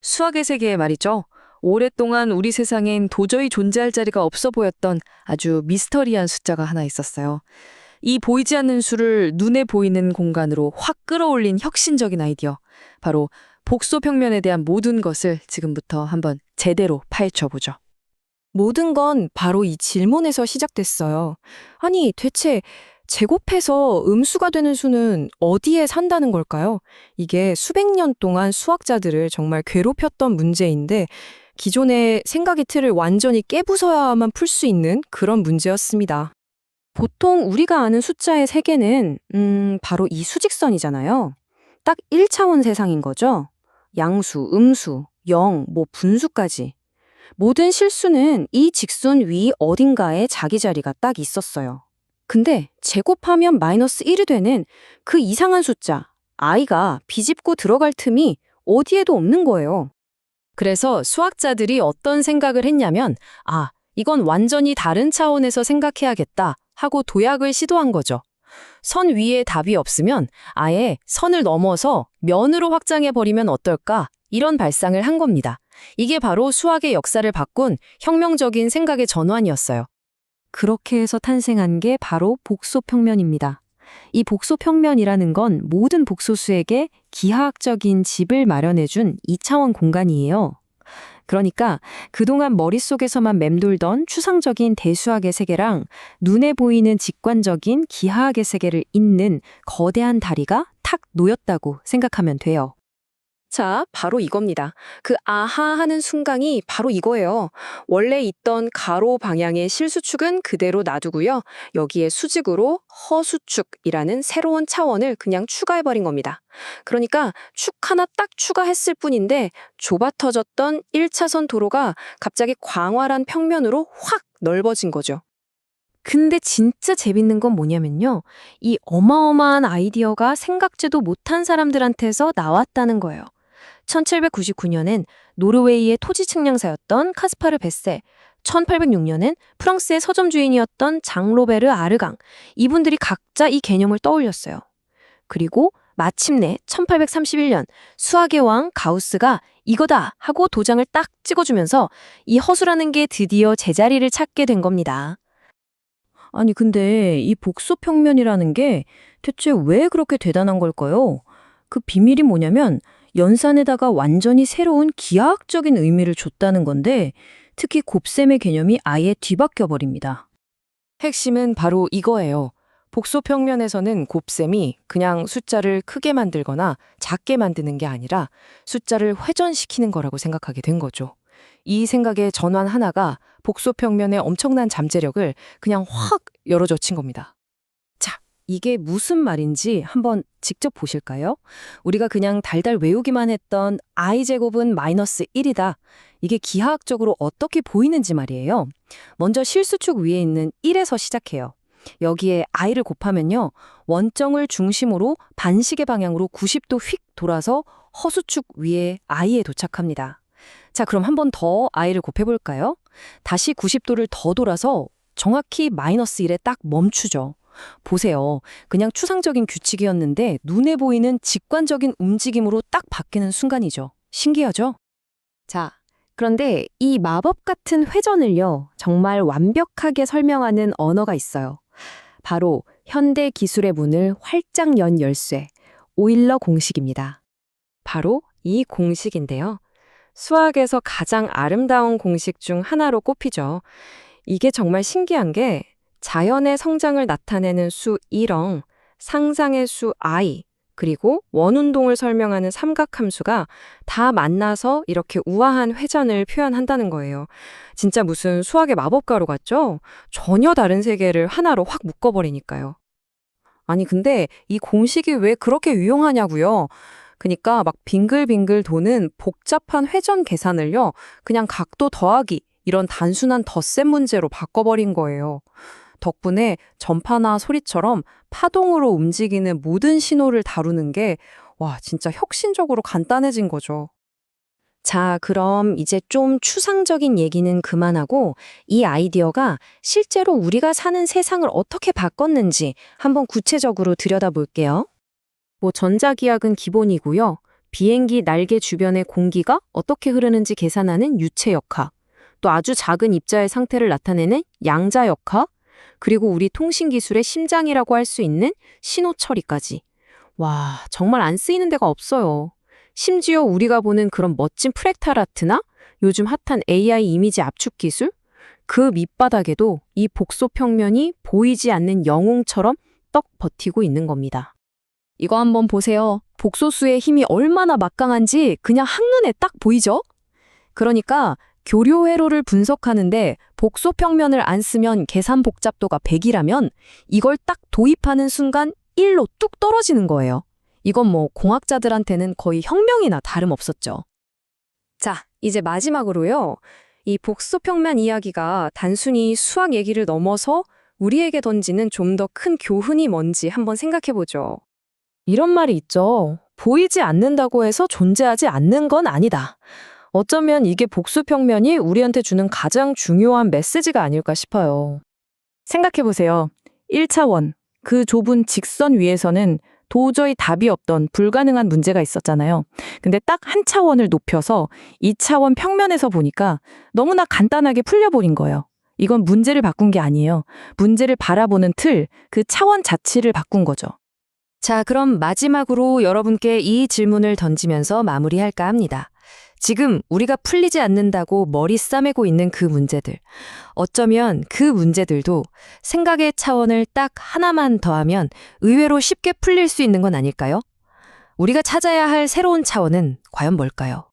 수학의 세계에 말이죠. 오랫동안 우리 세상엔 도저히 존재할 자리가 없어 보였던 아주 미스터리한 숫자가 하나 있었어요. 이 보이지 않는 수를 눈에 보이는 공간으로 확 끌어올린 혁신적인 아이디어. 바로 복소 평면에 대한 모든 것을 지금부터 한번 제대로 파헤쳐 보죠. 모든 건 바로 이 질문에서 시작됐어요. 아니, 대체 제곱해서 음수가 되는 수는 어디에 산다는 걸까요? 이게 수백 년 동안 수학자들을 정말 괴롭혔던 문제인데 기존의 생각의 틀을 완전히 깨부숴야만 풀 수 있는 그런 문제였습니다. 보통 우리가 아는 숫자의 세계는 바로 이 수직선이잖아요. 딱 1차원 세상인 거죠. 양수, 음수, 영, 분수까지. 모든 실수는 이 직선 위 어딘가에 자기 자리가 딱 있었어요. 근데 제곱하면 마이너스 1이 되는 그 이상한 숫자, i가 비집고 들어갈 틈이 어디에도 없는 거예요. 그래서 수학자들이 어떤 생각을 했냐면, 이건 완전히 다른 차원에서 생각해야겠다 하고 도약을 시도한 거죠. 선 위에 답이 없으면 아예 선을 넘어서 면으로 확장해버리면 어떨까? 이런 발상을 한 겁니다. 이게 바로 수학의 역사를 바꾼 혁명적인 생각의 전환이었어요. 그렇게 해서 탄생한 게 바로 복소평면입니다. 이 복소평면이라는 건 모든 복소수에게 기하학적인 집을 마련해준 2차원 공간이에요. 그러니까 그동안 머릿속에서만 맴돌던 추상적인 대수학의 세계랑 눈에 보이는 직관적인 기하학의 세계를 잇는 거대한 다리가 탁 놓였다고 생각하면 돼요. 자, 바로 이겁니다. 그 아하 하는 순간이 바로 이거예요. 원래 있던 가로 방향의 실수축은 그대로 놔두고요. 여기에 수직으로 허수축이라는 새로운 차원을 그냥 추가해버린 겁니다. 그러니까 축 하나 딱 추가했을 뿐인데 좁아 터졌던 1차선 도로가 갑자기 광활한 평면으로 확 넓어진 거죠. 근데 진짜 재밌는 건 뭐냐면요. 이 어마어마한 아이디어가 생각지도 못한 사람들한테서 나왔다는 거예요. 1799년엔 노르웨이의 토지 측량사였던 카스파르 베세, 1806년엔 프랑스의 서점 주인이었던 장 로베르 아르강, 이분들이 각자 이 개념을 떠올렸어요. 그리고 마침내 1831년 수학의 왕 가우스가 이거다 하고 도장을 딱 찍어주면서 이 허수라는 게 드디어 제자리를 찾게 된 겁니다. 아니, 근데 이 복소평면이라는 게 대체 왜 그렇게 대단한 걸까요? 그 비밀이 뭐냐면 연산에다가 완전히 새로운 기하학적인 의미를 줬다는 건데 특히 곱셈의 개념이 아예 뒤바뀌어 버립니다. 핵심은 바로 이거예요. 복소평면에서는 곱셈이 그냥 숫자를 크게 만들거나 작게 만드는 게 아니라 숫자를 회전시키는 거라고 생각하게 된 거죠. 이 생각의 전환 하나가 복소평면의 엄청난 잠재력을 그냥 확 열어젖힌 겁니다. 자, 이게 무슨 말인지 한번 직접 보실까요? 우리가 그냥 달달 외우기만 했던 i제곱은 마이너스 1이다. 이게 기하학적으로 어떻게 보이는지 말이에요. 먼저 실수축 위에 있는 1에서 시작해요. 여기에 i를 곱하면요. 원점을 중심으로 반시계 방향으로 90도 휙 돌아서 허수축 위에 i에 도착합니다. 자, 그럼 한 번 더 i를 곱해볼까요? 다시 90도를 더 돌아서 정확히 마이너스 1에 딱 멈추죠. 보세요. 그냥 추상적인 규칙이었는데 눈에 보이는 직관적인 움직임으로 딱 바뀌는 순간이죠. 신기하죠? 자, 그런데 이 마법 같은 회전을요, 정말 완벽하게 설명하는 언어가 있어요. 바로 현대 기술의 문을 활짝 연 열쇠, 오일러 공식입니다. 바로 이 공식인데요. 수학에서 가장 아름다운 공식 중 하나로 꼽히죠. 이게 정말 신기한 게 자연의 성장을 나타내는 수 1영, 상상의 수 i, 그리고 원운동을 설명하는 삼각함수가 다 만나서 이렇게 우아한 회전을 표현한다는 거예요. 진짜 무슨 수학의 마법가루 같죠? 전혀 다른 세계를 하나로 확 묶어버리니까요. 아니, 근데 이 공식이 왜 그렇게 유용하냐고요? 그러니까 막 빙글빙글 도는 복잡한 회전 계산을요, 그냥 각도 더하기, 이런 단순한 덧셈 문제로 바꿔버린 거예요. 덕분에 전파나 소리처럼 파동으로 움직이는 모든 신호를 다루는 게, 진짜 혁신적으로 간단해진 거죠. 자, 그럼 이제 좀 추상적인 얘기는 그만하고 이 아이디어가 실제로 우리가 사는 세상을 어떻게 바꿨는지 한번 구체적으로 들여다볼게요. 전자기학은 기본이고요. 비행기 날개 주변의 공기가 어떻게 흐르는지 계산하는 유체역학, 또 아주 작은 입자의 상태를 나타내는 양자역학, 그리고 우리 통신기술의 심장이라고 할 수 있는 신호 처리까지. 와, 정말 안 쓰이는 데가 없어요. 심지어 우리가 보는 그런 멋진 프랙탈 아트나 요즘 핫한 AI 이미지 압축 기술? 그 밑바닥에도 이 복소 평면이 보이지 않는 영웅처럼 떡 버티고 있는 겁니다. 이거 한번 보세요. 복소수의 힘이 얼마나 막강한지 그냥 한눈에 딱 보이죠? 그러니까 교류 회로를 분석하는데 복소 평면을 안 쓰면 계산 복잡도가 100이라면 이걸 딱 도입하는 순간 1로 뚝 떨어지는 거예요. 이건 뭐 공학자들한테는 거의 혁명이나 다름없었죠. 자, 이제 마지막으로요. 이 복소 평면 이야기가 단순히 수학 얘기를 넘어서 우리에게 던지는 좀 더 큰 교훈이 뭔지 한번 생각해보죠. 이런 말이 있죠. 보이지 않는다고 해서 존재하지 않는 건 아니다. 어쩌면 이게 복수 평면이 우리한테 주는 가장 중요한 메시지가 아닐까 싶어요. 생각해보세요. 1차원, 그 좁은 직선 위에서는 도저히 답이 없던 불가능한 문제가 있었잖아요. 근데 딱 한 차원을 높여서 2차원 평면에서 보니까 너무나 간단하게 풀려버린 거예요. 이건 문제를 바꾼 게 아니에요. 문제를 바라보는 틀, 그 차원 자체를 바꾼 거죠. 자, 그럼 마지막으로 여러분께 이 질문을 던지면서 마무리할까 합니다. 지금 우리가 풀리지 않는다고 머리 싸매고 있는 그 문제들. 어쩌면 그 문제들도 생각의 차원을 딱 하나만 더하면 의외로 쉽게 풀릴 수 있는 건 아닐까요? 우리가 찾아야 할 새로운 차원은 과연 뭘까요?